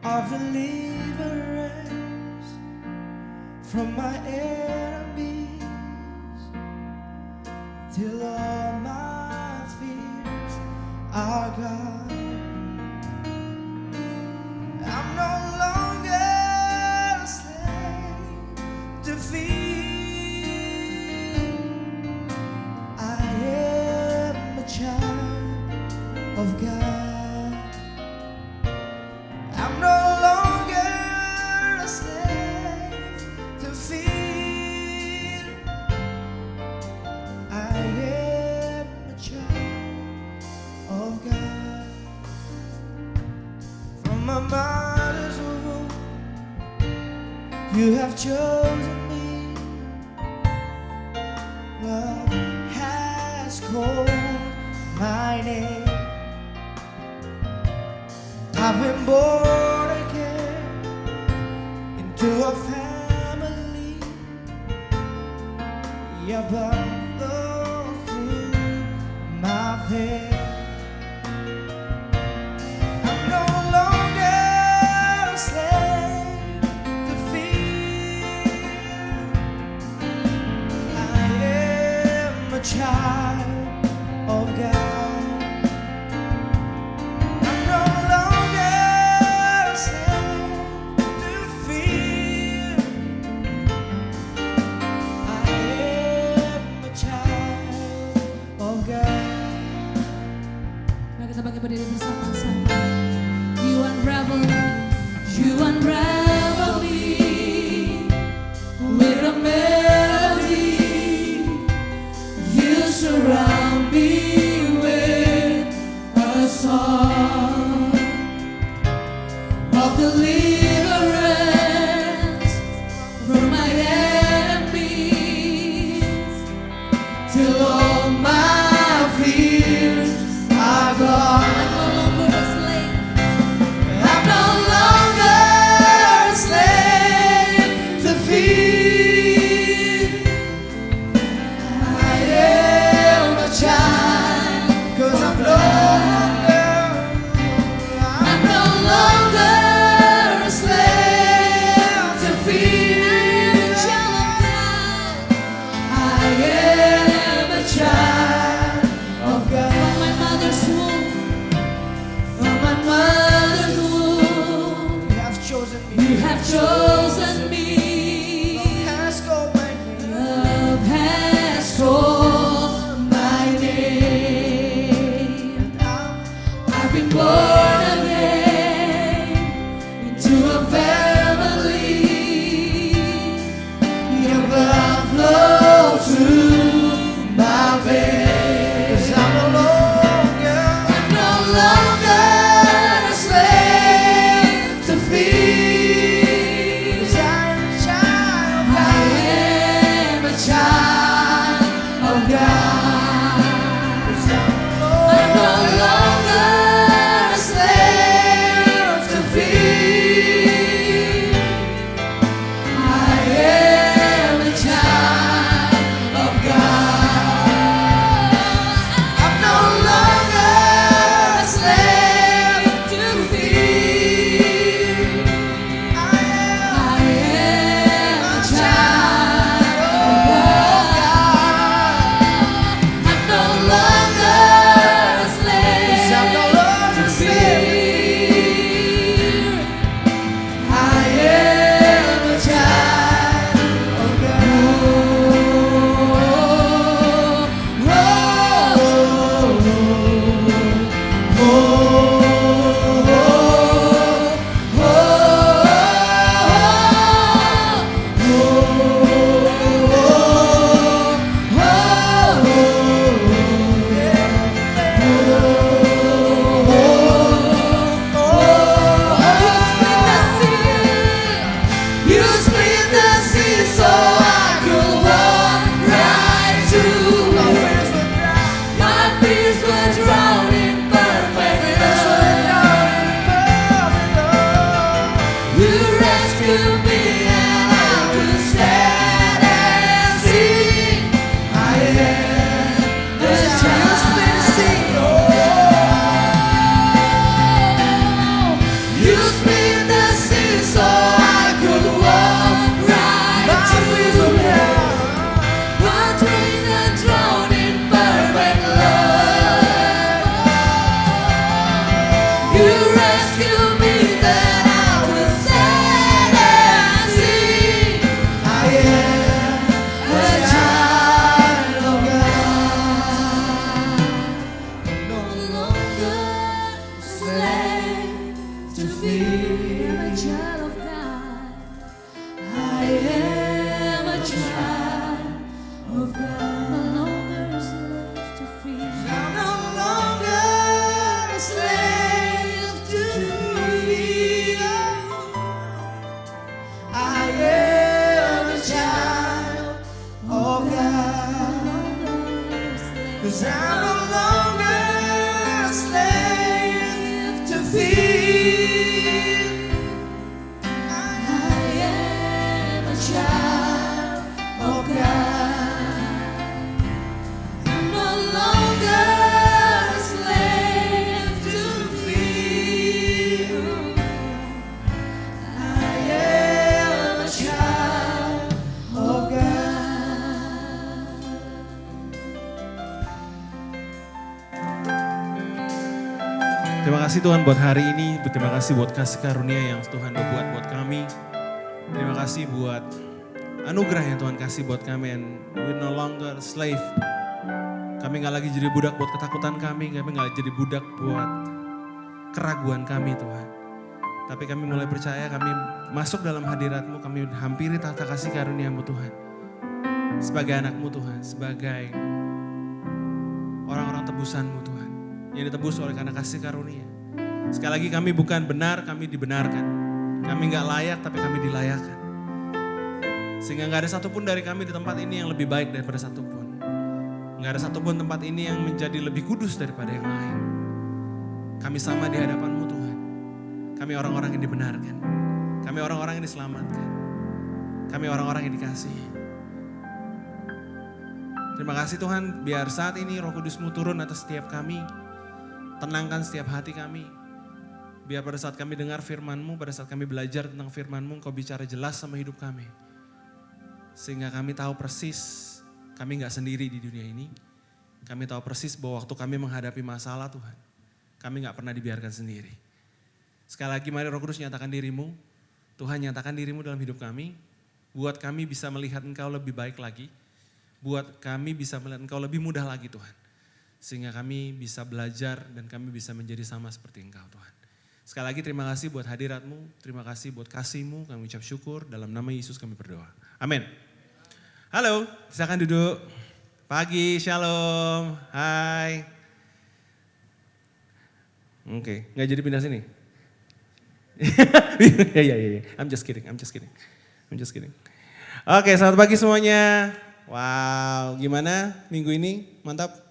of deliverance from my enemies, till all my fears are gone. I'm no longer a slave to fear. I am a child of God. I'm no longer a slave to fear. I am a child of God. From my mother's womb, you have chosen me. Love has called my name. I've been born again into a family. Your blood flows through my veins. I'm no longer a slave to fear. I am a child of God. Kita bagi berdiri bersama-sama. You unravel me with a melody. You surround me with a song of deliverance from my enemies, till all my fears are gone. I'm no longer a slave to fear. I am a child, 'cause I'm no longer a slave to fear. I am a child of God. From my mother's womb, you have chosen me. Love has called my name. I've been born again into a family. Your blood flows through my veins. I'm no longer a slave to fear. am a child of God. I am a child of God. No longer a slave to fear. I'm no longer a slave to fear. I am a child of God. 'Cause I'm no longer a slave to fear. I am a child of God. I'm no longer a slave to fear. I am a child of God. Terima kasih Tuhan buat hari ini, terima kasih buat kasih karunia yang Tuhan udah buat buat kami. Terima kasih buat anugerah yang Tuhan kasih buat kami, and we no longer a slave. Kami gak lagi jadi budak buat ketakutan kami gak lagi jadi budak buat keraguan kami Tuhan. Tapi kami mulai percaya, kami masuk dalam hadirat-Mu, kami hampiri tahta kasih karunia-Mu Tuhan. Sebagai anak-Mu Tuhan, sebagai orang-orang tebusan-Mu Tuhan. Yang ditebus oleh karena kasih karunia. Sekali lagi kami bukan benar, kami dibenarkan. Kami gak layak, tapi kami dilayakkan. Sehingga gak ada satupun dari kami di tempat ini yang lebih baik daripada satupun. Gak ada satupun tempat ini yang menjadi lebih kudus daripada yang lain. Kami sama di hadapan-Mu Tuhan. Kami orang-orang yang dibenarkan. Kami orang-orang yang diselamatkan. Kami orang-orang yang dikasihi. Terima kasih Tuhan, biar saat ini Roh Kudus-Mu turun atas setiap kami. Tenangkan setiap hati kami. Biar pada saat kami dengar firman-Mu, pada saat kami belajar tentang firman-Mu, Engkau bicara jelas sama hidup kami. Sehingga kami tahu persis, kami gak sendiri di dunia ini. Kami tahu persis bahwa waktu kami menghadapi masalah Tuhan, kami gak pernah dibiarkan sendiri. Sekali lagi mari Roh Kudus nyatakan diri-Mu. Tuhan nyatakan diri-Mu dalam hidup kami. Buat kami bisa melihat Engkau lebih baik lagi. Buat kami bisa melihat Engkau lebih mudah lagi Tuhan. Sehingga kami bisa belajar dan kami bisa menjadi sama seperti Engkau Tuhan. Sekali lagi terima kasih buat hadirat-Mu, terima kasih buat kasih-Mu, kami ucap syukur, dalam nama Yesus kami berdoa. Amin. Halo, silakan duduk. Pagi, shalom, hai. Oke, gak jadi pindah sini? Ya, I'm just kidding. Oke, selamat pagi semuanya. Wow, gimana minggu ini? Mantap?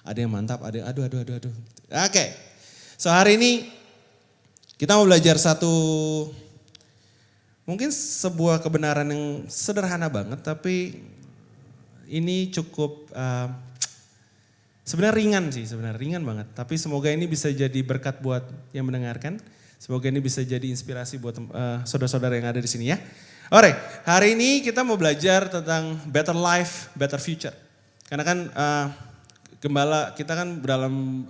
Ada yang mantap, ada aduh. Oke, so hari ini kita mau belajar mungkin sebuah kebenaran yang sederhana banget, tapi ini cukup sebenarnya ringan banget. Tapi semoga ini bisa jadi berkat buat yang mendengarkan. Semoga ini bisa jadi inspirasi buat saudara-saudara yang ada di sini ya. Alright, hari ini kita mau belajar tentang better life, better future. Karena kan Gembala kita kan dalam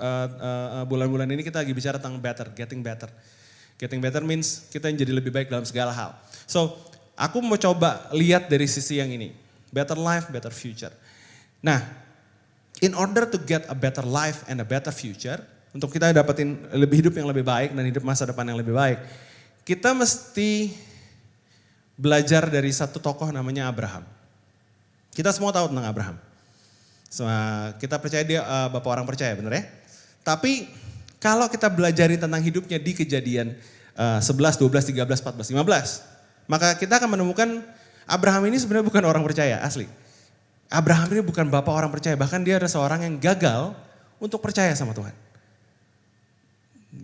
bulan-bulan ini kita lagi bicara tentang getting better. Getting better means kita yang jadi lebih baik dalam segala hal. So, aku mau coba lihat dari sisi yang ini. Better life, better future. Nah, in order to get a better life and a better future, untuk kita dapetin hidup yang lebih baik dan hidup masa depan yang lebih baik, kita mesti belajar dari satu tokoh namanya Abraham. Kita semua tahu tentang Abraham. So, kita percaya dia bapak orang percaya, benar ya? Tapi kalau kita belajarin tentang hidupnya di Kejadian 11, 12, 13, 14, 15, maka kita akan menemukan Abraham ini sebenarnya bukan orang percaya, asli. Abraham ini bukan bapak orang percaya, bahkan dia adalah seorang yang gagal untuk percaya sama Tuhan.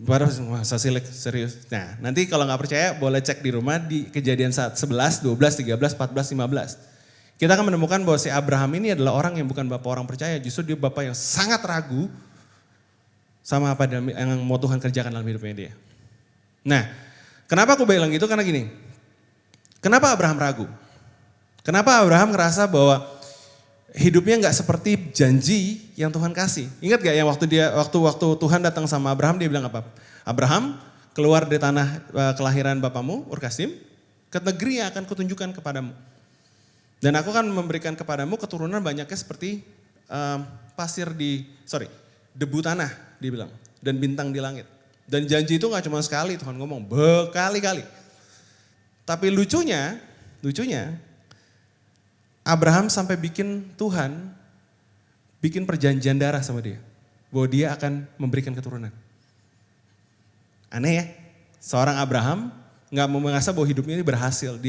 Baru serius. Nah, nanti kalau nggak percaya boleh cek di rumah di Kejadian 11, 12, 13, 14, 15. Kita akan menemukan bahwa si Abraham ini adalah orang yang bukan bapak orang percaya, justru dia bapak yang sangat ragu sama apa yang mau Tuhan kerjakan dalam hidupnya dia. Nah, kenapa aku bilang gitu? Karena gini, kenapa Abraham ragu? Kenapa Abraham ngerasa bahwa hidupnya nggak seperti janji yang Tuhan kasih? Ingat gak yang waktu Tuhan datang sama Abraham, dia bilang apa? Abraham, keluar dari tanah kelahiran bapamu, Ur Kasdim, ke negeri yang akan kutunjukkan kepadamu. Dan aku akan memberikan kepadamu keturunan banyaknya seperti debu tanah, dia bilang, dan bintang di langit. Dan janji itu gak cuma sekali, Tuhan ngomong berkali-kali. Tapi lucunya Abraham sampai bikin perjanjian darah sama dia. Bahwa dia akan memberikan keturunan. Aneh ya, seorang Abraham gak merasa bahwa hidupnya ini berhasil.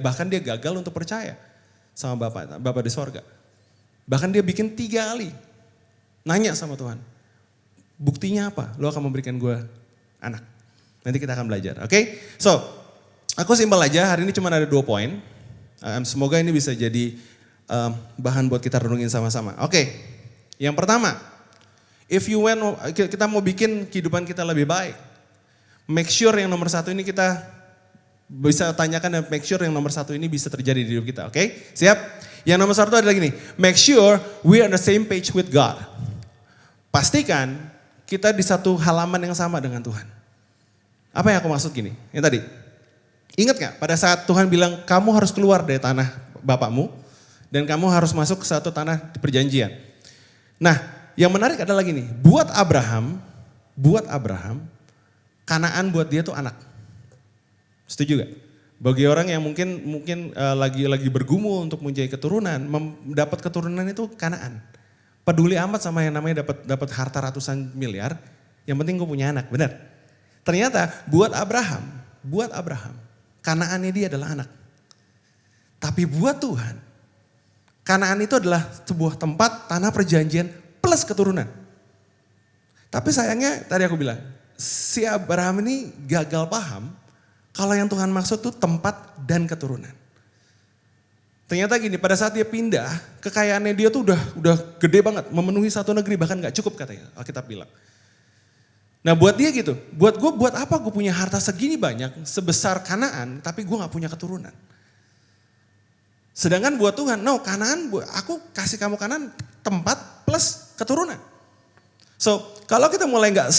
Bahkan dia gagal untuk percaya sama Bapa di sorga. Bahkan dia bikin 3 kali. Nanya sama Tuhan, buktinya apa? Lo akan memberikan gue anak. Nanti kita akan belajar, oke? So, aku simpel aja, hari ini cuma ada 2 poin. Semoga ini bisa jadi bahan buat kita renungin sama-sama. Oke, yang pertama, kita mau bikin kehidupan kita lebih baik. Make sure yang nomor 1 ini kita bisa tanyakan dan make sure yang nomor 1 ini bisa terjadi di hidup kita, oke? Siap? Yang nomor 1 adalah gini, make sure we are on the same page with God. Pastikan kita di satu halaman yang sama dengan Tuhan. Apa yang aku maksud gini? Yang tadi, ingat gak pada saat Tuhan bilang kamu harus keluar dari tanah bapakmu dan kamu harus masuk ke satu tanah perjanjian. Nah, yang menarik adalah gini, buat Abraham, Kanaan buat dia tuh anak. Setuju gak? Bagi orang yang mungkin lagi bergumul untuk mempunyai keturunan, mendapat keturunan itu Kanaan. Peduli amat sama yang namanya dapat harta ratusan miliar, yang penting gue punya anak, benar. Ternyata buat Abraham, Kanaannya dia adalah anak. Tapi buat Tuhan, Kanaan itu adalah sebuah tempat tanah perjanjian plus keturunan. Tapi sayangnya tadi aku bilang, si Abraham ini gagal paham kalau yang Tuhan maksud itu tempat dan keturunan. Ternyata gini, pada saat dia pindah, kekayaannya dia tuh udah gede banget, memenuhi satu negeri, bahkan gak cukup katanya, Alkitab bilang. Nah buat dia gitu, buat apa gue punya harta segini banyak, sebesar Kanaan, tapi gue gak punya keturunan. Sedangkan buat Tuhan, Kanaan, aku kasih kamu Kanaan tempat plus keturunan. So kalau kita mulai gak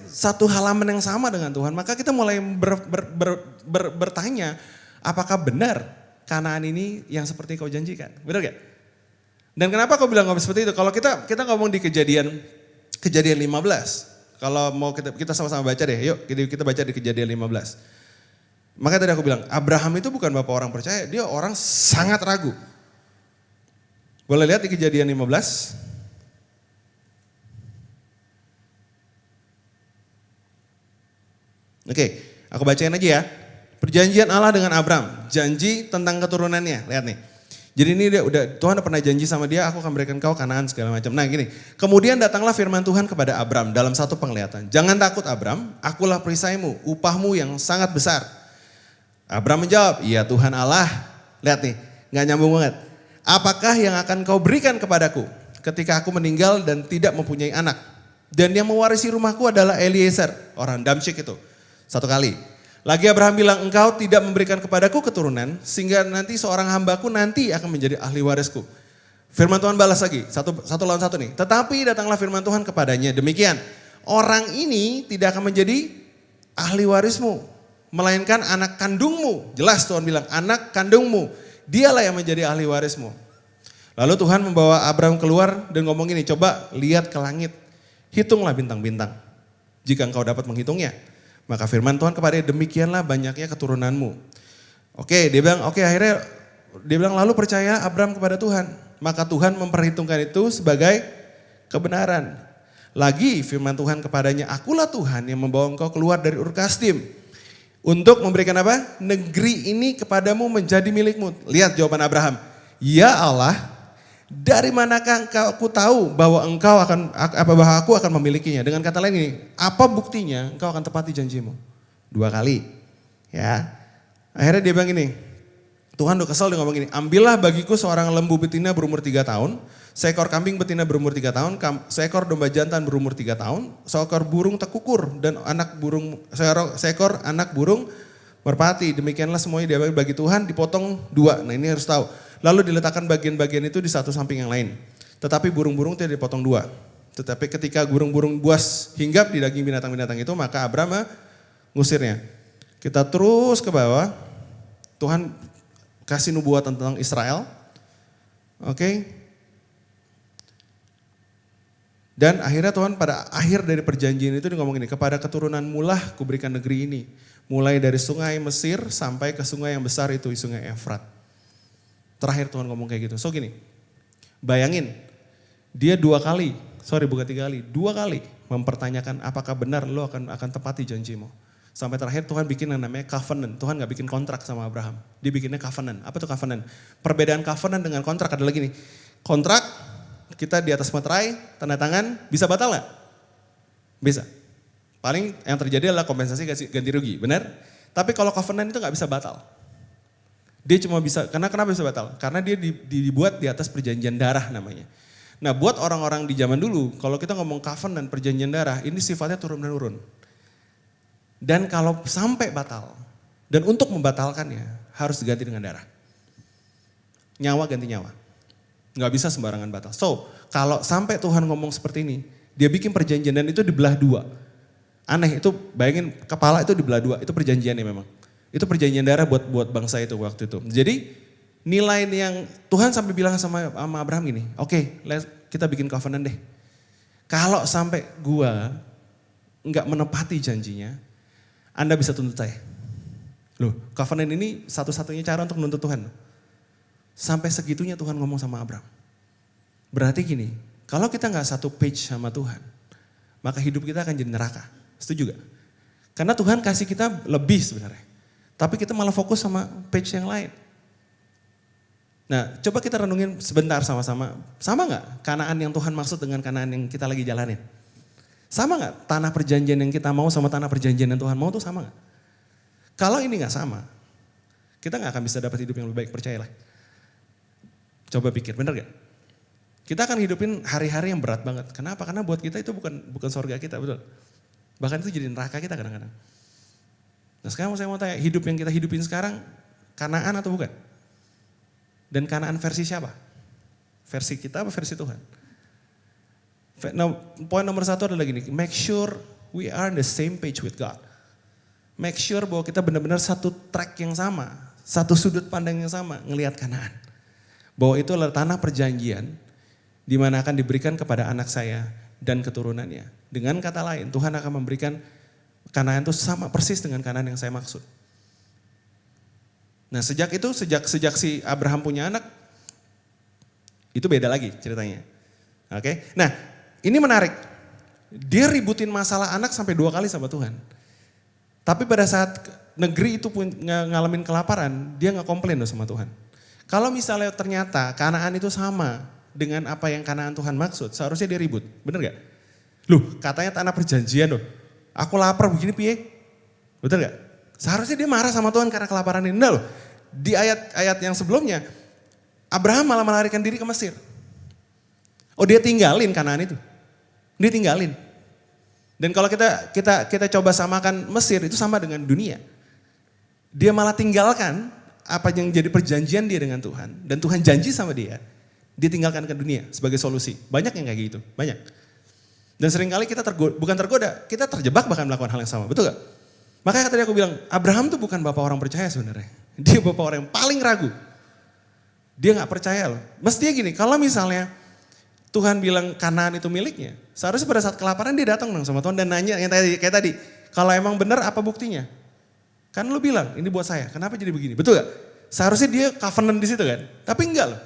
satu halaman yang sama dengan Tuhan, maka kita mulai bertanya, apakah benar Kanaan ini yang seperti kau janjikan, benar gak? Dan kenapa kau bilang seperti itu? Kalau kita ngomong di kejadian 15, kalau mau kita sama-sama baca deh, yuk kita baca di kejadian 15. Maka tadi aku bilang, Abraham itu bukan bapak orang percaya, dia orang sangat ragu. Boleh lihat di kejadian 15. Oke, aku bacain aja ya. Perjanjian Allah dengan Abraham, janji tentang keturunannya. Lihat nih. Jadi ini Tuhan udah pernah janji sama dia, aku akan berikan kau Kanaan segala macam. Nah gini, kemudian datanglah firman Tuhan kepada Abraham dalam satu penglihatan. Jangan takut Abraham, akulah perisaimu, upahmu yang sangat besar. Abraham menjawab, iya Tuhan Allah. Lihat nih, gak nyambung banget. Apakah yang akan kau berikan kepadaku ketika aku meninggal dan tidak mempunyai anak? Dan yang mewarisi rumahku adalah Eliezer, orang Damsyik itu. 1 kali. Lagi Abraham bilang, engkau tidak memberikan kepadaku keturunan, sehingga nanti seorang hambaku nanti akan menjadi ahli warisku. Firman Tuhan balas lagi, satu lawan satu nih. Tetapi datanglah firman Tuhan kepadanya, demikian, orang ini tidak akan menjadi ahli warismu, melainkan anak kandungmu. Jelas Tuhan bilang, anak kandungmu, dialah yang menjadi ahli warismu. Lalu Tuhan membawa Abraham keluar dan ngomong ini, coba lihat ke langit, hitunglah bintang-bintang, jika engkau dapat menghitungnya. Maka firman Tuhan kepadanya, demikianlah banyaknya keturunanmu. Oke, dia bilang, akhirnya dia bilang lalu percaya Abraham kepada Tuhan. Maka Tuhan memperhitungkan itu sebagai kebenaran. Lagi firman Tuhan kepadanya, akulah Tuhan yang membawa engkau keluar dari Ur Kasdim. Untuk memberikan apa? Negeri ini kepadamu menjadi milikmu. Lihat jawaban Abraham. Ya Allah, dari manakah aku tahu bahwa bahwa aku akan memilikinya? Dengan kata lain ini, apa buktinya engkau akan tepati janjimu? 2 kali. Ya. Akhirnya dia bilang gini, Tuhan udah kesel dia ngomong gini, ambillah bagiku seorang lembu betina berumur 3 tahun, seekor kambing betina berumur 3 tahun, seekor domba jantan berumur 3 tahun, seekor burung tekukur dan seekor anak burung merpati. Demikianlah semuanya dia bagi Tuhan, dipotong 2. Nah ini harus tahu. Lalu diletakkan bagian-bagian itu di satu samping yang lain. Tetapi burung-burung tidak dipotong 2. Tetapi ketika burung-burung buas hinggap di daging binatang-binatang itu, maka Abraham ngusirnya. Kita terus ke bawah, Tuhan kasih nubuatan tentang Israel. Oke. Dan akhirnya Tuhan pada akhir dari perjanjian itu dia ngomong ini, kepada keturunan mulah kuberikan negeri ini. Mulai dari sungai Mesir sampai ke sungai yang besar itu, sungai Efrat. Terakhir Tuhan ngomong kayak gitu. So gini, bayangin dia 2 kali mempertanyakan apakah benar lo akan tepati janjimu. Sampai terakhir Tuhan bikin yang namanya covenant. Tuhan gak bikin kontrak sama Abraham. Dia bikinnya covenant. Apa tuh covenant? Perbedaan covenant dengan kontrak adalah gini. Kontrak kita di atas materai, tanda tangan, bisa batal gak? Bisa. Paling yang terjadi adalah kompensasi ganti rugi, benar? Tapi kalau covenant itu gak bisa batal. Dia cuma bisa, kenapa bisa batal? Karena dia dibuat di atas perjanjian darah namanya. Nah buat orang-orang di zaman dulu, kalau kita ngomong covenant, perjanjian darah, ini sifatnya turun-menurun. Dan kalau sampai batal, dan untuk membatalkannya harus diganti dengan darah. Nyawa ganti nyawa. Nggak bisa sembarangan batal. So, kalau sampai Tuhan ngomong seperti ini, dia bikin perjanjian dan itu dibelah 2. Aneh, itu bayangin kepala itu dibelah 2, itu perjanjiannya memang. Itu perjanjian darah buat bangsa itu waktu itu. Jadi nilai yang Tuhan sampai bilang sama Abraham gini, oke, kita bikin covenant deh. Kalau sampai gua nggak menepati janjinya, Anda bisa tuntut saya. Loh, covenant ini satu-satunya cara untuk menuntut Tuhan. Sampai segitunya Tuhan ngomong sama Abraham. Berarti gini, kalau kita nggak satu page sama Tuhan, maka hidup kita akan jadi neraka. Setuju gak? Karena Tuhan kasih kita lebih sebenarnya. Tapi kita malah fokus sama page yang lain. Nah, coba kita renungin sebentar sama-sama. Sama gak Kanaan yang Tuhan maksud dengan Kanaan yang kita lagi jalanin? Sama gak tanah perjanjian yang kita mau sama tanah perjanjian yang Tuhan mau tuh sama gak? Kalau ini gak sama, kita gak akan bisa dapat hidup yang lebih baik, percayalah. Coba pikir, bener gak? Kita akan hidupin hari-hari yang berat banget. Kenapa? Karena buat kita itu bukan surga kita, betul? Bahkan itu jadi neraka kita kadang-kadang. Nah sekarang saya mau tanya, hidup yang kita hidupin sekarang Kanaan atau bukan? Dan Kanaan versi siapa? Versi kita apa versi Tuhan? Nah, poin nomor 1 adalah gini, make sure we are on the same page with God. Make sure bahwa kita benar-benar satu track yang sama, satu sudut pandang yang sama, ngelihat Kanaan. Bahwa itu adalah tanah perjanjian di mana akan diberikan kepada anak saya dan keturunannya. Dengan kata lain, Tuhan akan memberikan Kanaan itu sama persis dengan Kanaan yang saya maksud. Nah sejak si Abraham punya anak, itu beda lagi ceritanya. Oke, nah ini menarik. Dia ributin masalah anak sampai 2 kali sama Tuhan. Tapi pada saat negeri itu pun ngalamin kelaparan, dia gak komplain loh sama Tuhan. Kalau misalnya ternyata Kanaan itu sama dengan apa yang Kanaan Tuhan maksud, seharusnya dia ribut, bener gak? Loh katanya tanah perjanjian loh, aku lapar begini piye, betul gak? Seharusnya dia marah sama Tuhan karena kelaparan ini. Nah loh, di ayat yang sebelumnya, Abraham malah melarikan diri ke Mesir. Oh dia tinggalin Kanaan itu, dia tinggalin. Dan kalau kita coba samakan Mesir itu sama dengan dunia. Dia malah tinggalkan apa yang jadi perjanjian dia dengan Tuhan. Dan Tuhan janji sama dia tinggalkan ke dunia sebagai solusi. Banyak yang kayak gitu, banyak. Dan seringkali kita bukan tergoda, kita terjebak bahkan melakukan hal yang sama, betul gak? Makanya tadi aku bilang, Abraham tuh bukan bapak orang percaya sebenarnya. Dia bapak orang yang paling ragu. Dia gak percaya loh. Mestinya gini, kalau misalnya Tuhan bilang Kanaan itu miliknya, seharusnya pada saat kelaparan dia datang dong sama Tuhan dan nanya yang kayak tadi, kalau emang benar apa buktinya? Kan lu bilang, ini buat saya, kenapa jadi begini? Betul gak? Seharusnya dia covenant di situ kan? Tapi enggak loh.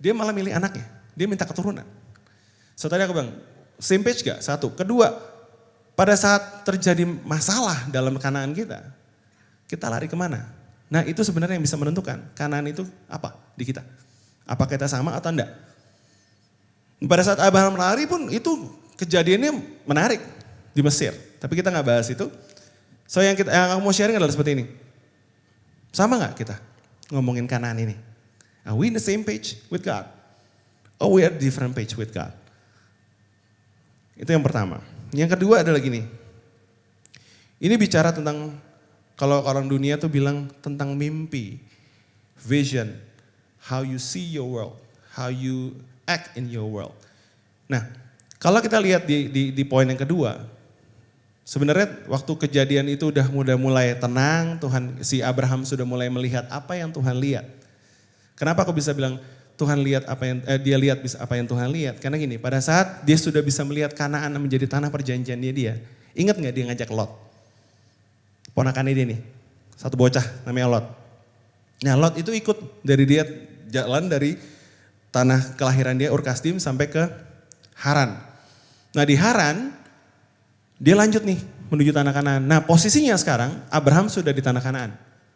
Dia malah milih anaknya, dia minta keturunan. So tadi aku bilang, same page gak? 1. Kedua, pada saat terjadi masalah dalam Kanaan kita lari kemana? Nah itu sebenarnya yang bisa menentukan Kanaan itu apa di kita. Apa kita sama atau enggak? Pada saat Abraham lari pun itu kejadiannya menarik di Mesir. Tapi kita gak bahas itu. So yang aku mau sharing adalah seperti ini. Sama gak kita ngomongin Kanaan ini? Are we in the same page with God? Or we are different page with God? Itu yang pertama. Yang kedua adalah gini. Ini bicara tentang, kalau orang dunia tuh bilang tentang mimpi, vision, how you see your world, how you act in your world. Nah, kalau kita lihat di poin yang kedua, sebenarnya waktu kejadian itu udah mulai tenang, si Abraham sudah mulai melihat apa yang Tuhan lihat. Kenapa aku bisa bilang Tuhan lihat apa yang dia lihat apa yang Tuhan lihat. Karena gini, pada saat dia sudah bisa melihat Kanaan menjadi tanah perjanjiannya dia, ingat nggak dia ngajak Lot? Ponakannya dia nih, satu bocah namanya Lot. Nah Lot itu ikut dari dia jalan dari tanah kelahiran dia Ur Kasdim sampai ke Haran. Nah di Haran dia lanjut nih menuju tanah Kanaan. Nah posisinya sekarang Abraham sudah di tanah Kanaan.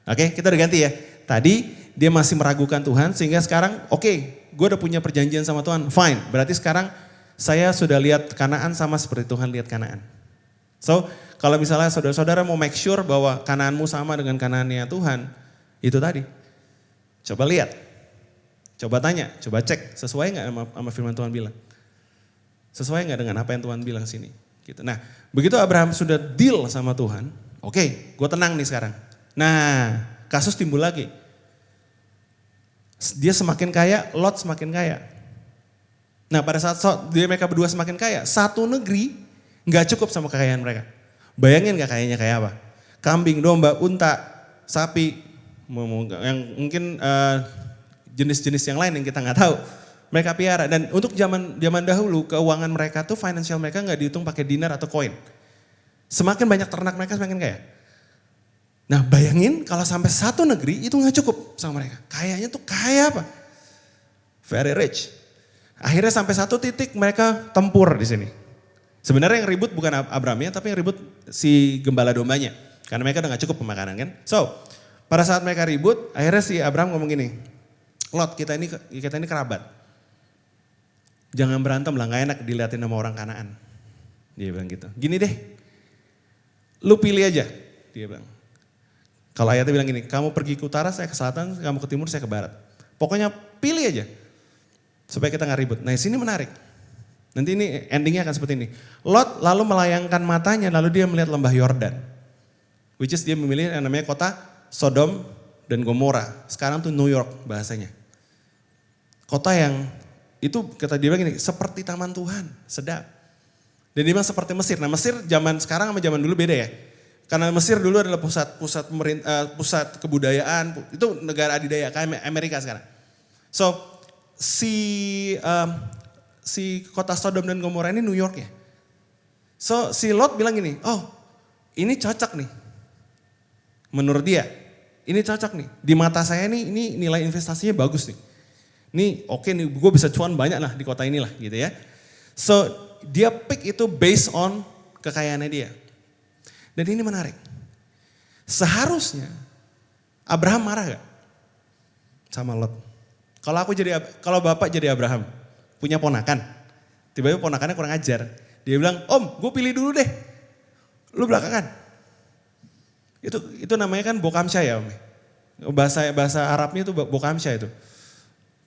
Oke, kita udah ganti ya. Tadi dia masih meragukan Tuhan sehingga sekarang oke, gue udah punya perjanjian sama Tuhan, fine. Berarti sekarang saya sudah lihat Kanaan sama seperti Tuhan lihat Kanaan. So kalau misalnya saudara-saudara mau make sure bahwa Kanaanmu sama dengan Kanaannya Tuhan, itu tadi. Coba lihat, coba tanya, coba cek sesuai nggak sama firman Tuhan bilang. Sesuai nggak dengan apa yang Tuhan bilang sini. Gitu. Nah begitu Abraham sudah deal sama Tuhan, oke, gue tenang nih sekarang. Nah, kasus timbul lagi. Dia semakin kaya, Lot semakin kaya. Nah, pada saat mereka berdua semakin kaya, satu negeri nggak cukup sama kekayaan mereka. Bayangin nggak kayanya kayak apa? Kambing, domba, unta, sapi, yang mungkin jenis-jenis yang lain yang kita nggak tahu. Mereka piara dan untuk zaman dahulu keuangan mereka tuh financial mereka nggak dihitung pakai dinar atau koin. Semakin banyak ternak mereka semakin kaya. Nah bayangin kalau sampai satu negeri itu nggak cukup sama mereka. Kayaknya tuh kaya apa? Very rich. Akhirnya sampai satu titik mereka tempur di sini. Sebenarnya yang ribut bukan Abrahamnya tapi yang ribut si gembala dombanya. Karena mereka udah gak cukup pemakanan kan. So pada saat mereka ribut akhirnya si Abraham ngomong gini. Lot kita ini kerabat. Jangan berantem lah gak enak dilihatin sama orang Kanaan. Dia bilang gitu. Gini deh. Lu pilih aja. Dia bilang. Kalau ayatnya bilang gini, kamu pergi ke utara, saya ke selatan, kamu ke timur, saya ke barat. Pokoknya pilih aja, supaya kita gak ribut. Nah sini menarik, nanti ini endingnya akan seperti ini. Lot lalu melayangkan matanya, lalu dia melihat lembah Yordan. Which is dia memilih yang namanya kota Sodom dan Gomora. Sekarang tuh New York bahasanya. Kota yang itu kata dia bilang gini, seperti taman Tuhan, sedap. Dan dia bilang seperti Mesir. Nah Mesir zaman sekarang sama zaman dulu beda ya. Karena Mesir dulu adalah pusat kebudayaan, itu negara adidaya kayak Amerika sekarang. So si kota Sodom dan Gomora ini New York ya. So si Lot bilang gini, oh ini cocok nih. Menurut dia, ini cocok nih. Di mata saya nih, ini nilai investasinya bagus nih. Ini oke nih, gue bisa cuan banyak lah di kota inilah gitu ya. So dia pick itu based on kekayaannya dia. Dan ini menarik. Seharusnya Abraham marah gak sama Lot? Kalau bapak jadi Abraham, punya ponakan, tiba-tiba ponakannya kurang ajar. Dia bilang, om gue pilih dulu deh, lu belakangan. Itu namanya kan bokamsya ya om. Bahasa Arabnya itu bokamsya itu.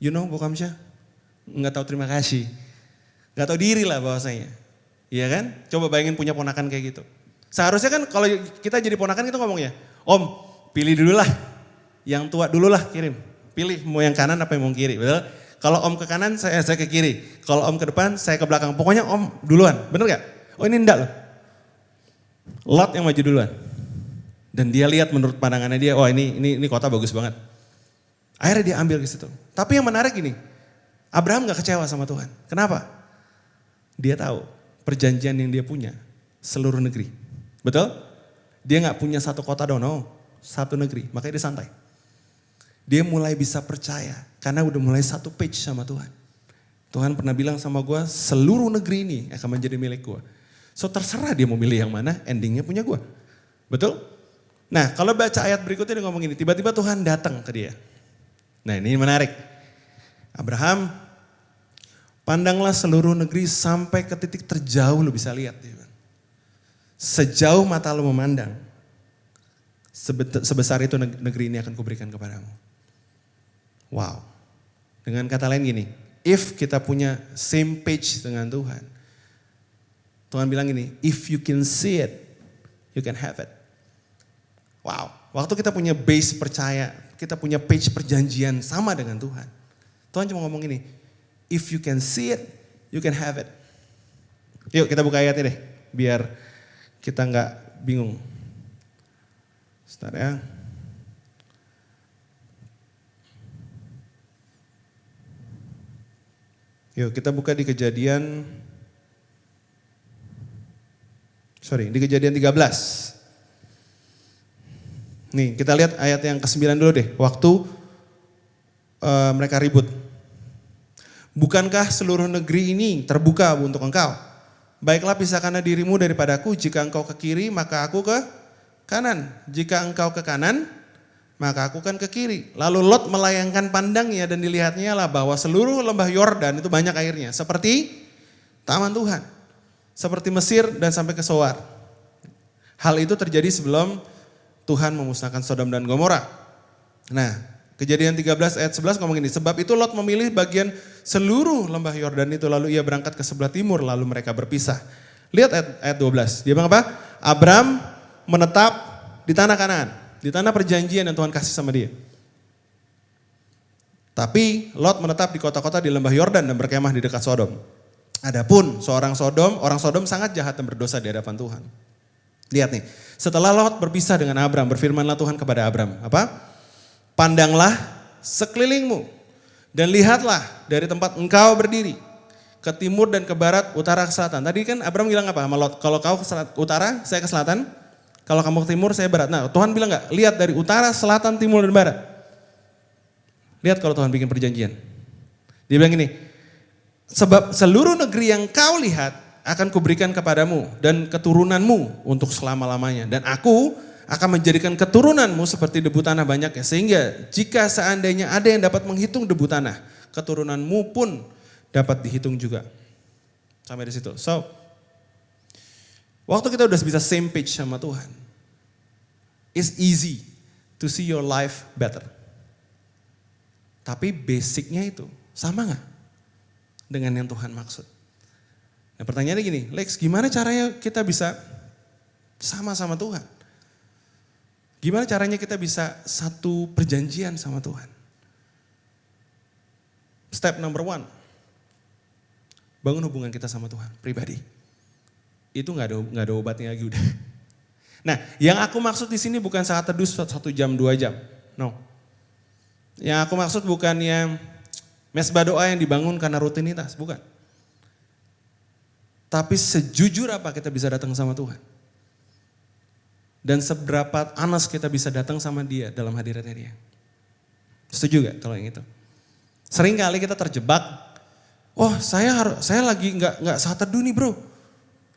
You know bokamsya? Nggak tahu terima kasih. Nggak tahu diri lah bahwasanya. Iya kan? Coba bayangin punya ponakan kayak gitu. Seharusnya kan kalau kita jadi ponakan kita ngomong ya, om pilih dulu lah, yang tua dulu lah kirim. Pilih mau yang kanan apa yang mau kiri, betul? Kalau om ke kanan saya ke kiri, kalau om ke depan saya ke belakang. Pokoknya om duluan, bener gak? Oh ini enggak loh. Lot yang maju duluan. Dan dia lihat menurut pandangannya dia, wah ini kota bagus banget. Akhirnya dia ambil ke situ. Tapi yang menarik ini, Abraham gak kecewa sama Tuhan. Kenapa? Dia tahu perjanjian yang dia punya seluruh negeri. Betul? Dia gak punya satu kota doang, satu negeri. Makanya dia santai. Dia mulai bisa percaya karena udah mulai satu page sama Tuhan. Tuhan pernah bilang sama gue, seluruh negeri ini akan menjadi milik gue. So terserah dia mau milih yang mana, endingnya punya gue. Betul? Nah kalau baca ayat berikutnya dia ngomong gini, tiba-tiba Tuhan datang ke dia. Nah ini menarik. Abraham, pandanglah seluruh negeri sampai ke titik terjauh lu bisa lihat. Sejauh mata lu memandang, sebesar itu negeri ini akan kuberikan kepadamu. Wow. Dengan kata lain gini, if kita punya same page dengan Tuhan, Tuhan bilang gini, if you can see it, you can have it. Wow. Waktu kita punya base percaya, kita punya page perjanjian sama dengan Tuhan. Tuhan cuma ngomong gini, if you can see it, you can have it. Yuk kita buka ayatnya deh, biar kita nggak bingung. Sebentar ya. Yuk kita buka di Kejadian 13. Nih kita lihat ayat yang ke-9 dulu deh. Waktu mereka ribut. Bukankah seluruh negeri ini terbuka untuk engkau? Baiklah pisahkanlah dirimu daripadaku. Jika engkau ke kiri maka aku ke kanan. Jika engkau ke kanan maka aku kan ke kiri. Lalu Lot melayangkan pandangnya dan dilihatnya lah bahwa seluruh lembah Yordan itu banyak airnya. Seperti taman Tuhan. Seperti Mesir dan sampai ke Soar. Hal itu terjadi sebelum Tuhan memusnahkan Sodom dan Gomora. Nah, Kejadian 13 ayat 11 ngomong ini. Sebab itu Lot memilih bagian seluruh lembah Yordan itu. Lalu ia berangkat ke sebelah timur. Lalu mereka berpisah. Lihat ayat 12. Dia bilang apa? Abram menetap di tanah Kanaan. Di tanah perjanjian yang Tuhan kasih sama dia. Tapi Lot menetap di kota-kota di lembah Yordan dan berkemah di dekat Sodom. Adapun orang Sodom sangat jahat dan berdosa di hadapan Tuhan. Lihat nih, setelah Lot berpisah dengan Abram, berfirmanlah Tuhan kepada Abram, apa? Pandanglah sekelilingmu dan lihatlah dari tempat engkau berdiri ke timur dan ke barat, utara, ke selatan. Tadi kan Abram bilang apa sama Lot? Kalau kau ke utara, saya ke selatan. Kalau kamu ke timur, saya barat. Nah, Tuhan bilang enggak? Lihat dari utara, selatan, timur, dan barat. Lihat kalau Tuhan bikin perjanjian. Dia bilang gini, sebab seluruh negeri yang kau lihat akan kuberikan kepadamu dan keturunanmu untuk selama-lamanya. Dan aku akan menjadikan keturunanmu seperti debu tanah banyaknya. Sehingga jika seandainya ada yang dapat menghitung debu tanah, keturunanmu pun dapat dihitung juga. Sampai di situ. So, waktu kita udah bisa same page sama Tuhan, it's easy to see your life better. Tapi basicnya itu sama gak dengan yang Tuhan maksud? Nah pertanyaannya gini, Lex, gimana caranya kita bisa sama-sama Tuhan? Gimana caranya kita bisa satu perjanjian sama Tuhan? Step number 1, bangun hubungan kita sama Tuhan, pribadi. Itu gak ada obatnya lagi udah. Nah yang aku maksud di sini bukan saat teduh 1 jam, 2 jam. No. Yang aku maksud bukan yang mesbah doa yang dibangun karena rutinitas, bukan. Tapi sejujur apa kita bisa datang sama Tuhan. Dan seberapa anas kita bisa datang sama dia dalam hadiratnya dia. Setuju gak kalau yang itu? Sering kali kita terjebak, oh saya lagi nggak saat teduh nih bro.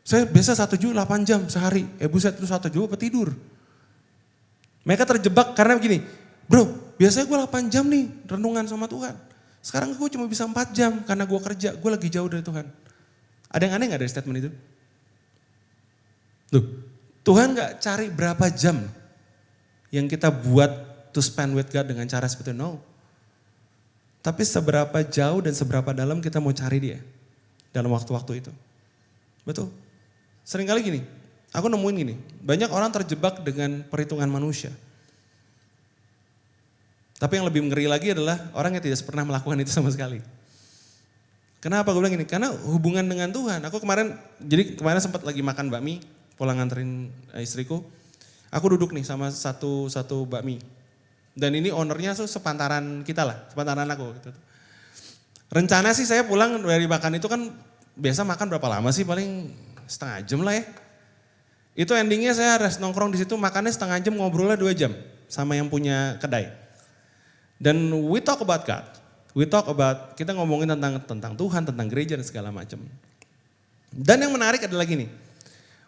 Saya biasa 1 jam 8 jam sehari. Buset terus 1 jam apa tidur. Mereka terjebak karena begini, bro biasanya gue 8 jam nih renungan sama Tuhan. Sekarang gue cuma bisa 4 jam karena gue kerja, gue lagi jauh dari Tuhan. Ada yang aneh gak dari statement itu? Loh, Tuhan gak cari berapa jam yang kita buat to spend with God dengan cara seperti itu, no. Tapi seberapa jauh dan seberapa dalam kita mau cari dia dalam waktu-waktu itu. Betul. Seringkali gini, aku nemuin gini, banyak orang terjebak dengan perhitungan manusia. Tapi yang lebih ngeri lagi adalah orang yang tidak pernah melakukan itu sama sekali. Kenapa gue bilang gini? Karena hubungan dengan Tuhan. Aku kemarin sempat lagi makan bakmi, pulang nganterin istriku. Aku duduk nih sama satu bakmi. Dan ini ownernya tuh sepantaran kita lah, sepantaran aku. Gitu. Rencana sih saya pulang dari makan itu kan biasa makan berapa lama sih? Paling setengah jam lah ya. Itu endingnya saya harus nongkrong di situ makannya setengah jam, ngobrolnya 2 jam sama yang punya kedai. Dan we talk about God. We talk about, kita ngomongin tentang Tuhan, tentang gereja dan segala macam. Dan yang menarik adalah gini,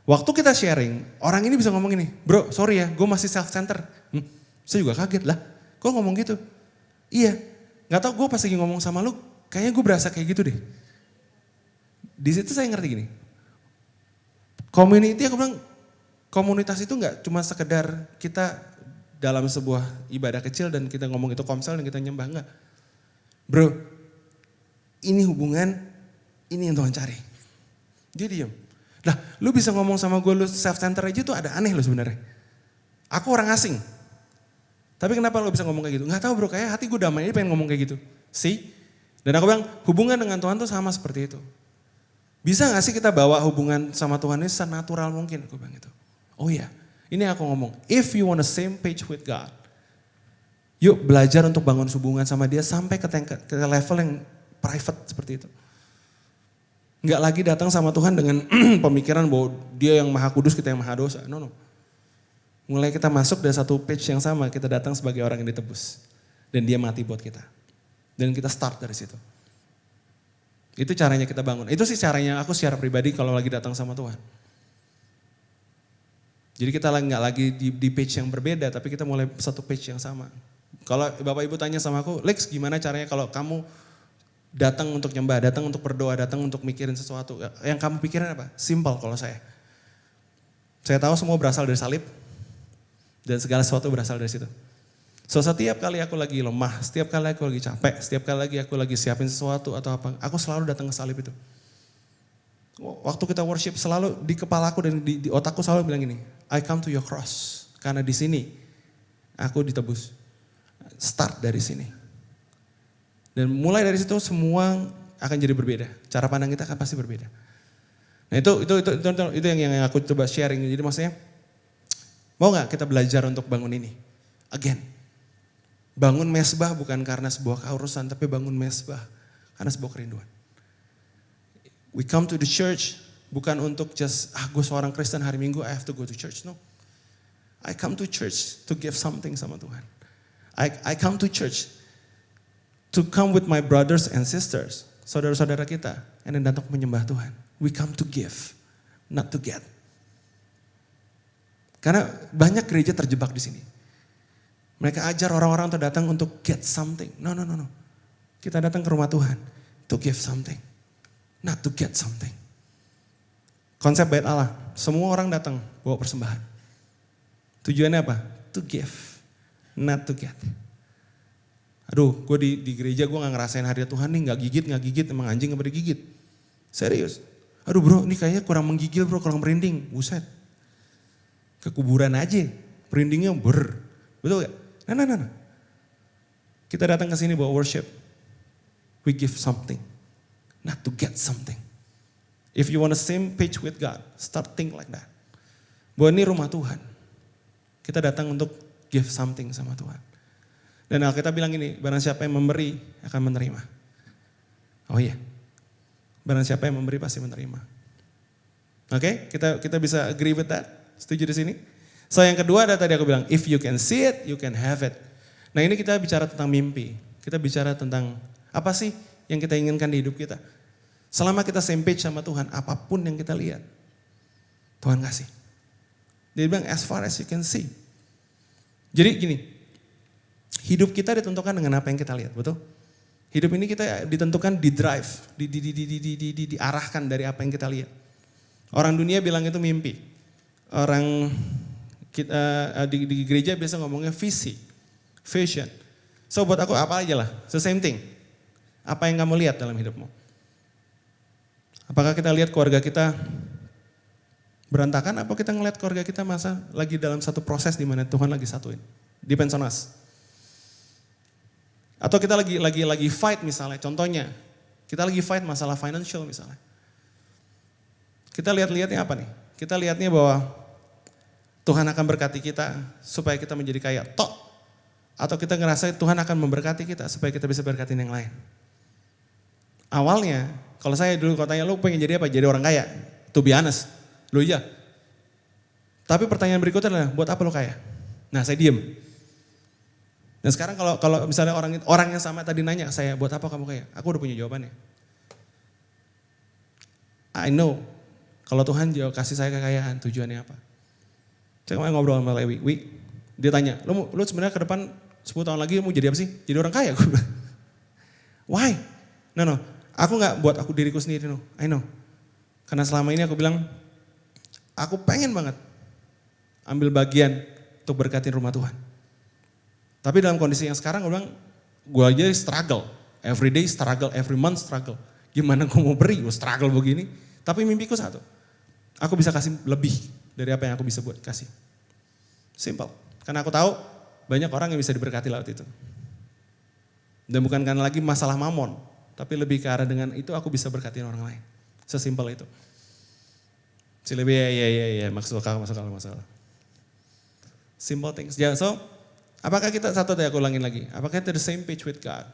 waktu kita sharing, orang ini bisa ngomong gini, bro sorry ya, gue masih self-center. Saya juga kaget lah, kok ngomong gitu? Iya, gak tau gue pas lagi ngomong sama lu, kayaknya gue berasa kayak gitu deh. Di situ saya ngerti gini, community, aku bilang komunitas itu gak cuma sekedar kita dalam sebuah ibadah kecil dan kita ngomong itu komsel dan kita nyembah, enggak. Bro, ini hubungan, ini yang Tuhan cari. Dia diam. Lah, lu bisa ngomong sama gue, lu self-center aja tuh ada aneh lo sebenarnya. Aku orang asing. Tapi kenapa lu bisa ngomong kayak gitu? Gak tahu bro, kayak hati gue damai aja pengen ngomong kayak gitu. See? Dan aku bilang, hubungan dengan Tuhan tuh sama seperti itu. Bisa gak sih kita bawa hubungan sama Tuhan ini senatural mungkin? Aku bilang gitu. Oh iya, ini aku ngomong, if you want the same page with God, yuk belajar untuk bangun hubungan sama dia sampai ke level yang private seperti itu. Nggak lagi datang sama Tuhan dengan pemikiran bahwa dia yang maha kudus, kita yang maha dosa. No. Mulai kita masuk dari satu page yang sama, kita datang sebagai orang yang ditebus. Dan dia mati buat kita. Dan kita start dari situ. Itu caranya kita bangun. Itu sih caranya aku secara pribadi kalau lagi datang sama Tuhan. Jadi kita nggak lagi di page yang berbeda, tapi kita mulai satu page yang sama. Kalau Bapak Ibu tanya sama aku, Lex gimana caranya kalau kamu datang untuk nyembah, datang untuk berdoa, datang untuk mikirin sesuatu. Yang kamu pikirin apa? Simple kalau saya. Saya tahu semua berasal dari salib. Dan segala sesuatu berasal dari situ. So setiap kali aku lagi lemah, setiap kali aku lagi capek, setiap kali lagi aku lagi siapin sesuatu atau apa, aku selalu datang ke salib itu. Waktu kita worship selalu di kepala aku dan di otakku selalu bilang gini, I come to your cross. Karena di sini aku ditebus. Start dari sini. Dan mulai dari situ semua akan jadi berbeda. Cara pandang kita akan pasti berbeda. Nah itu yang aku coba sharing. Jadi maksudnya, mau gak kita belajar untuk bangun ini? Again, bangun mesbah bukan karena sebuah keurusan, tapi bangun mesbah karena sebuah kerinduan. We come to the church bukan untuk just, gue seorang Kristen hari Minggu, I have to go to church. No, I come to church to give something sama Tuhan. I come to church to come with my brothers and sisters, saudara-saudara kita, and then datang menyembah Tuhan. We come to give, not to get. Karena banyak gereja terjebak di sini. Mereka ajar orang-orang untuk datang untuk get something. No. Kita datang ke rumah Tuhan to give something, not to get something. Konsep bait Allah, semua orang datang bawa persembahan. Tujuannya apa? To give, not to get. Aduh, gue di gereja gue gak ngerasain hadirat Tuhan nih, gak gigit, emang anjing gak pada gigit. Serius. Aduh bro, ini kayaknya kurang menggigil bro, kurang merinding. Buset. Ke kuburan aja, merindingnya betul gak? Nah. Kita datang ke sini bawa worship. We give something, not to get something. If you want the same page with God, start think like that. Bahwa ini rumah Tuhan. Kita datang untuk give something sama Tuhan. Dan Alkitab bilang ini, barang siapa yang memberi akan menerima. Oh iya, barang siapa yang memberi pasti menerima. Oke, kita bisa agree with that? Setuju di sini? So yang kedua ada tadi aku bilang, if you can see it, you can have it. Nah ini kita bicara tentang mimpi. Kita bicara tentang apa sih yang kita inginkan di hidup kita. Selama kita same page sama Tuhan, apapun yang kita lihat, Tuhan kasih. Dia bilang as far as you can see. Jadi gini, hidup kita ditentukan dengan apa yang kita lihat, betul? Hidup ini kita ditentukan di drive, diarahkan dari apa yang kita lihat. Orang dunia bilang itu mimpi. Orang kita di gereja biasa ngomongnya visi, vision. So buat aku apa aja lah, the same thing. Apa yang kamu lihat dalam hidupmu? Apakah kita lihat keluarga kita berantakan, apa kita ngelihat keluarga kita masa lagi dalam satu proses di mana Tuhan lagi satuin? Depends on us. Atau kita lagi fight misalnya, contohnya kita lagi fight masalah financial misalnya. Kita lihatnya apa nih? Kita lihatnya bahwa Tuhan akan berkati kita supaya kita menjadi kaya tok. Atau kita ngerasa Tuhan akan memberkati kita supaya kita bisa berkatin yang lain. Awalnya, kalau saya dulu katanya lu pengen jadi apa? Jadi orang kaya. To be honest, lu iya. Tapi pertanyaan berikutnya adalah buat apa lu kaya? Nah saya diem. Dan sekarang kalau misalnya orang yang sama tadi nanya saya buat apa kamu kaya? Aku udah punya jawabannya. I know kalau Tuhan jauh kasih saya kekayaan tujuannya apa? Saya kemarin ngobrol sama Lewi, dia tanya, lu sebenarnya ke depan 10 tahun lagi mau jadi apa sih? Jadi orang kaya. Why? No, aku gak buat aku diriku sendiri, no. I know. Karena selama ini aku bilang, aku pengen banget ambil bagian untuk berkatin rumah Tuhan. Tapi dalam kondisi yang sekarang gue bilang, gue aja struggle. Every day struggle, every month struggle. Gimana gue mau beri, gue struggle begini. Tapi mimpiku satu, aku bisa kasih lebih dari apa yang aku bisa buat kasih. Simple. Karena aku tahu banyak orang yang bisa diberkati lewat itu. Dan bukan karena lagi masalah mamon, tapi lebih ke arah dengan itu aku bisa berkatin orang lain. Sesimpel itu. Ya, masuk akal. Simple things. Yeah, so, apakah kita, satu tadi aku ulangin lagi, apakah kita the same page with God?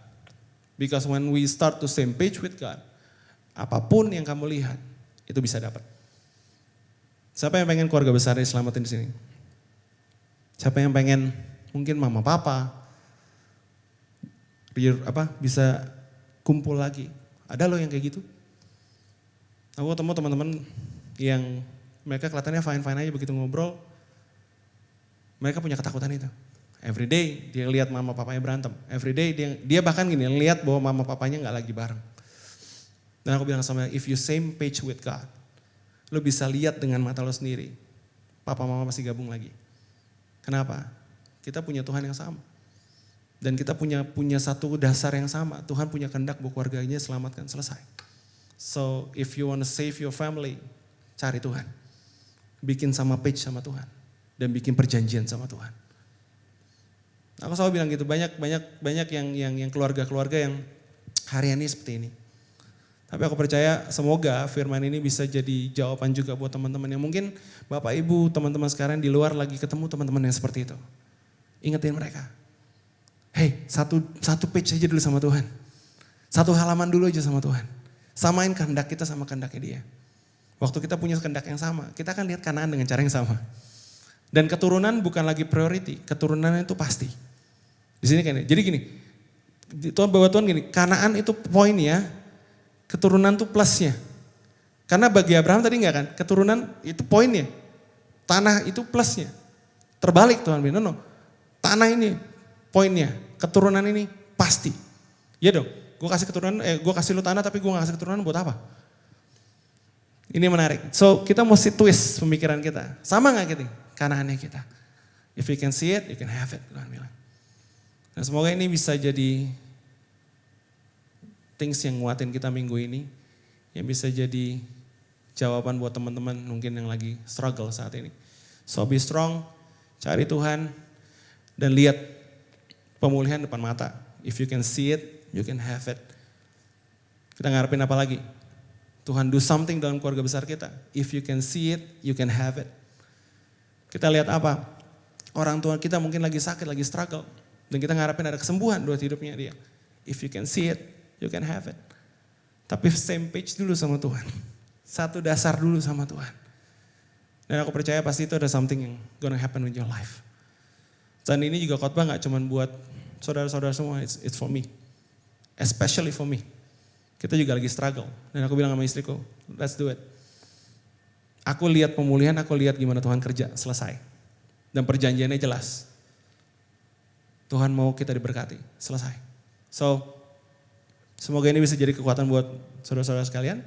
Because when we start to same page with God, apapun yang kamu lihat, itu bisa dapat. Siapa yang pengen keluarga besar diselamatin di sini? Siapa yang pengen mungkin mama papa bisa kumpul lagi? Ada loh yang kayak gitu. Aku ketemu teman-teman yang mereka kelihatannya fine-fine aja begitu ngobrol. Mereka punya ketakutan itu. Every day dia lihat mama papanya berantem. Every day dia bahkan gini, lihat bahwa mama papanya nggak lagi bareng. Dan aku bilang sama dia, if you same page with God, lo bisa lihat dengan mata lo sendiri. Papa mama pasti gabung lagi. Kenapa? Kita punya Tuhan yang sama. Dan kita punya satu dasar yang sama. Tuhan punya kehendak bahwa keluarganya selamatkan, selesai. So if you want to save your family, cari Tuhan. Bikin sama page sama Tuhan. Dan bikin perjanjian sama Tuhan. Aku selalu bilang gitu, banyak yang keluarga-keluarga yang harian ini seperti ini. Tapi aku percaya semoga firman ini bisa jadi jawaban juga buat teman-teman yang mungkin Bapak Ibu, teman-teman sekarang di luar lagi ketemu teman-teman yang seperti itu. Ingetin mereka. Hey, satu page aja dulu sama Tuhan. Satu halaman dulu aja sama Tuhan. Samain kehendak kita sama kehendaknya dia. Waktu kita punya kehendak yang sama, kita akan lihat Kanaan dengan cara yang sama. Dan keturunan bukan lagi priority, keturunan itu pasti. Di sini kan, jadi gini, Tuhan bawa Tuhan gini, Kanaan itu poinnya, keturunan itu plusnya. Karena bagi Abraham tadi enggak kan, keturunan itu poinnya, tanah itu plusnya. Terbalik Tuhan bilang, no, tanah ini poinnya, keturunan ini pasti. Ya dong, gue kasih lu tanah tapi gue gak kasih keturunan buat apa? Ini menarik. So kita mesti twist pemikiran kita. Sama gak gitu? Kanaannya kita. If you can see it, you can have it. Tuhan bilang. Nah semoga ini bisa jadi things yang nguatin kita minggu ini. Yang bisa jadi jawaban buat teman-teman mungkin yang lagi struggle saat ini. So be strong, cari Tuhan, dan lihat pemulihan depan mata. If you can see it, you can have it. Kita ngarepin apa lagi? Tuhan do something dalam keluarga besar kita. If you can see it, you can have it. Kita lihat apa? Orang tua kita mungkin lagi sakit, lagi struggle. Dan kita ngarepin ada kesembuhan buat hidupnya dia. If you can see it, you can have it. Tapi same page dulu sama Tuhan. Satu dasar dulu sama Tuhan. Dan aku percaya pasti itu ada something yang gonna happen with your life. Dan ini juga khotbah gak cuma buat saudara-saudara semua, it's for me. Especially for me. Kita juga lagi struggle. Dan aku bilang sama istriku, let's do it. Aku lihat pemulihan, aku lihat gimana Tuhan kerja, selesai. Dan perjanjiannya jelas. Tuhan mau kita diberkati, selesai. So, semoga ini bisa jadi kekuatan buat saudara-saudara sekalian.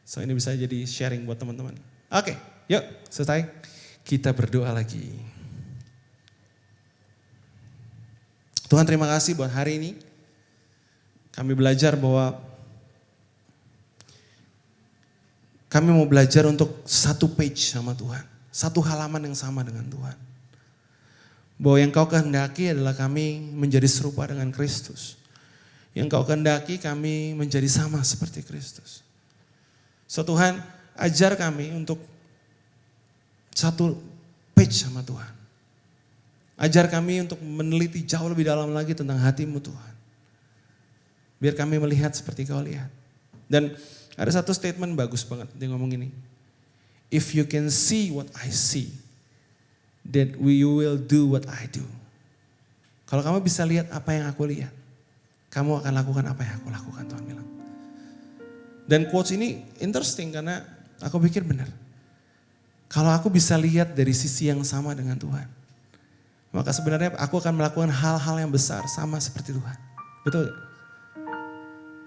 So, ini bisa jadi sharing buat teman-teman. Oke, yuk selesai. Kita berdoa lagi. Tuhan terima kasih buat hari ini. Kami belajar bahwa kami mau belajar untuk satu page sama Tuhan. Satu halaman yang sama dengan Tuhan. Bahwa yang kau kehendaki adalah kami menjadi serupa dengan Kristus. Yang kau kehendaki kami menjadi sama seperti Kristus. So Tuhan, ajar kami untuk satu page sama Tuhan. Ajar kami untuk meneliti jauh lebih dalam lagi tentang hati-Mu Tuhan. Biar kami melihat seperti kau lihat. Dan ada satu statement bagus banget, dia ngomong gini. If you can see what I see, then you will do what I do. Kalau kamu bisa lihat apa yang aku lihat, kamu akan lakukan apa yang aku lakukan, Tuhan bilang. Dan quotes ini interesting karena aku pikir benar. Kalau aku bisa lihat dari sisi yang sama dengan Tuhan, maka sebenarnya aku akan melakukan hal-hal yang besar sama seperti Tuhan. Betul?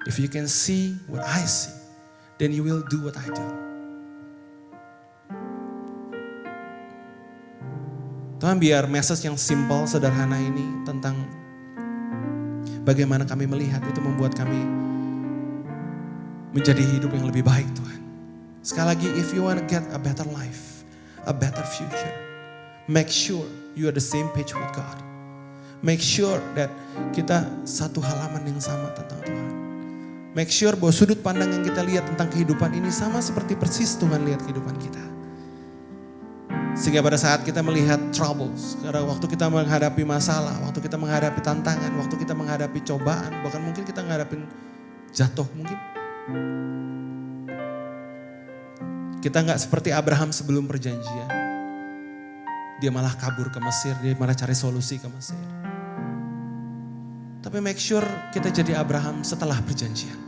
If you can see what I see, then you will do what I do. Tuhan biar message yang simple, sederhana ini tentang bagaimana kami melihat itu membuat kami menjadi hidup yang lebih baik Tuhan. Sekali lagi, if you want to get a better life, a better future, make sure you are the same page with God. Make sure that kita satu halaman yang sama tentang Tuhan. Make sure bahwa sudut pandang yang kita lihat tentang kehidupan ini sama seperti persis Tuhan lihat kehidupan kita. Sehingga pada saat kita melihat troubles, karena waktu kita menghadapi masalah, waktu kita menghadapi tantangan, waktu kita menghadapi cobaan, bahkan mungkin kita menghadapi jatuh mungkin. Kita nggak seperti Abraham sebelum perjanjian. Dia malah kabur ke Mesir, dia malah cari solusi ke Mesir. Tapi make sure kita jadi Abraham setelah perjanjian.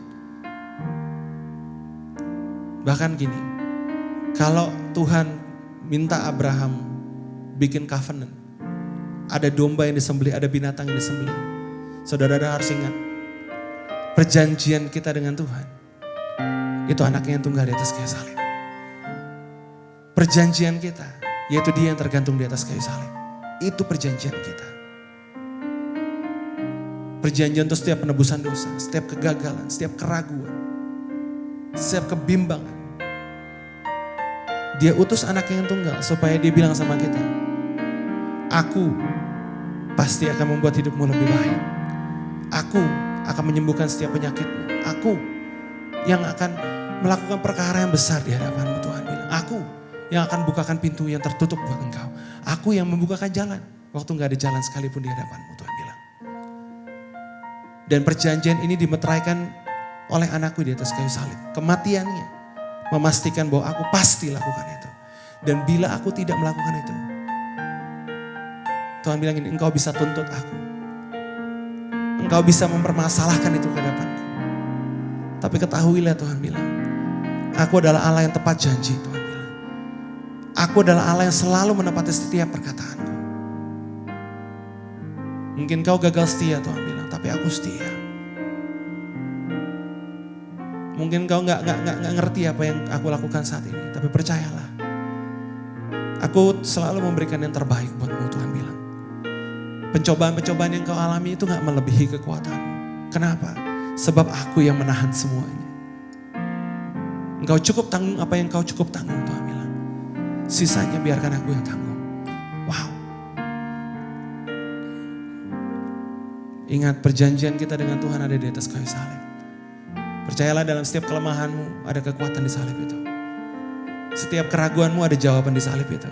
Bahkan gini, kalau Tuhan minta Abraham bikin covenant, ada domba yang disembelih, ada binatang yang disembelih. Saudara-saudara harus ingat, perjanjian kita dengan Tuhan, itu anaknya yang tunggal di atas kayu salib. Perjanjian kita, yaitu dia yang tergantung di atas kayu salib. Itu perjanjian kita. Perjanjian itu setiap penebusan dosa, setiap kegagalan, setiap keraguan, setiap kebimbangan. Dia utus anaknya yang tunggal supaya dia bilang sama kita, aku pasti akan membuat hidupmu lebih baik. Aku akan menyembuhkan setiap penyakitmu. Aku yang akan melakukan perkara yang besar di hadapanmu, Tuhan bilang. Aku yang akan bukakan pintu yang tertutup buat engkau. Aku yang membukakan jalan waktu gak ada jalan sekalipun di hadapanmu, Tuhan bilang. Dan perjanjian ini dimeteraikan oleh anakku di atas kayu salib. Kematiannya memastikan bahwa aku pasti lakukan itu. Dan bila aku tidak melakukan itu, Tuhan bilang ini, engkau bisa tuntut aku. Engkau bisa mempermasalahkan itu ke hadapanku. Tapi ketahuilah, Tuhan bilang, aku adalah Allah yang tepat janji, Tuhan bilang. Aku adalah Allah yang selalu menepati setiap perkataanku. Mungkin kau gagal setia, Tuhan bilang, tapi aku setia. Mungkin kau nggak ngerti apa yang aku lakukan saat ini, tapi percayalah, aku selalu memberikan yang terbaik buatmu, Tuhan bilang. Pencobaan-pencobaan yang kau alami itu gak melebihi kekuatanmu. Kenapa? Sebab aku yang menahan semuanya. Engkau cukup tanggung apa yang kau cukup tanggung, Tuhan bilang. Sisanya biarkan aku yang tanggung. Wow. Ingat, perjanjian kita dengan Tuhan ada di atas kayu salib. Percayalah, dalam setiap kelemahanmu ada kekuatan di salib itu. Setiap keraguanmu ada jawaban di salib itu.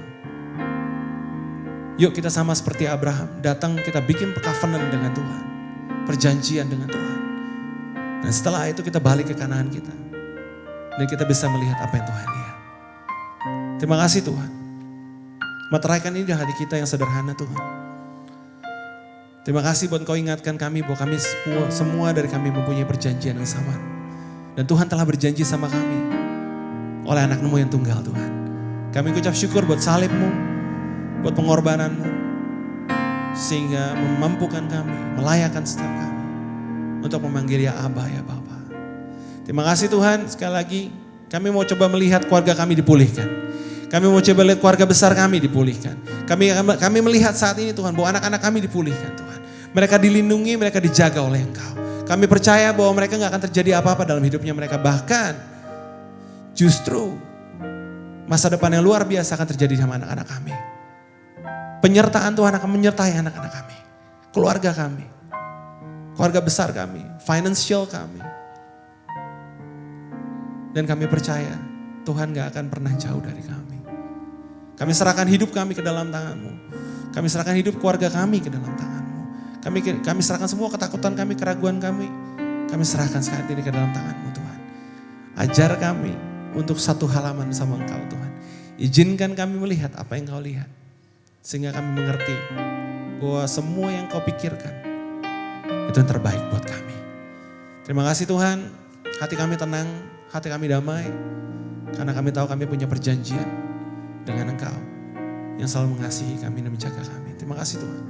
Yuk kita sama seperti Abraham, datang kita bikin covenant dengan Tuhan. Perjanjian dengan Tuhan. Dan setelah itu kita balik ke Kanaan kita. Dan kita bisa melihat apa yang Tuhan lihat. Terima kasih Tuhan. Meteraikan ini di hati kita yang sederhana, Tuhan. Terima kasih buat Kau ingatkan kami bahwa kami semua dari kami mempunyai perjanjian yang sama. Dan Tuhan telah berjanji sama kami oleh anak-Mu yang tunggal, Tuhan. Kami ucap syukur buat salib-Mu, buat pengorbananmu, sehingga memampukan kami, melayakkan setiap kami untuk memanggil ya Aba, ya Bapa. Terima kasih Tuhan, sekali lagi kami mau coba melihat keluarga kami dipulihkan. Kami mau coba lihat keluarga besar kami dipulihkan. Kami melihat saat ini Tuhan bahwa anak-anak kami dipulihkan Tuhan. Mereka dilindungi, mereka dijaga oleh Engkau. Kami percaya bahwa mereka gak akan terjadi apa-apa dalam hidupnya mereka. Bahkan justru masa depan yang luar biasa akan terjadi sama anak-anak kami. Penyertaan Tuhan akan menyertai anak-anak kami, keluarga besar kami, financial kami. Dan kami percaya Tuhan gak akan pernah jauh dari kami. Kami serahkan hidup kami ke dalam tangan-Mu. Kami serahkan hidup keluarga kami ke dalam tangan-Mu. Kami serahkan semua ketakutan kami, keraguan kami. Kami serahkan saat ini ke dalam tangan-Mu Tuhan. Ajar kami untuk satu halaman sama Engkau Tuhan. Izinkan kami melihat apa yang Kau lihat. Sehingga kami mengerti bahwa semua yang Kau pikirkan itu yang terbaik buat kami. Terima kasih Tuhan, hati kami tenang, hati kami damai. Karena kami tahu kami punya perjanjian dengan Engkau yang selalu mengasihi kami dan menjaga kami. Terima kasih Tuhan.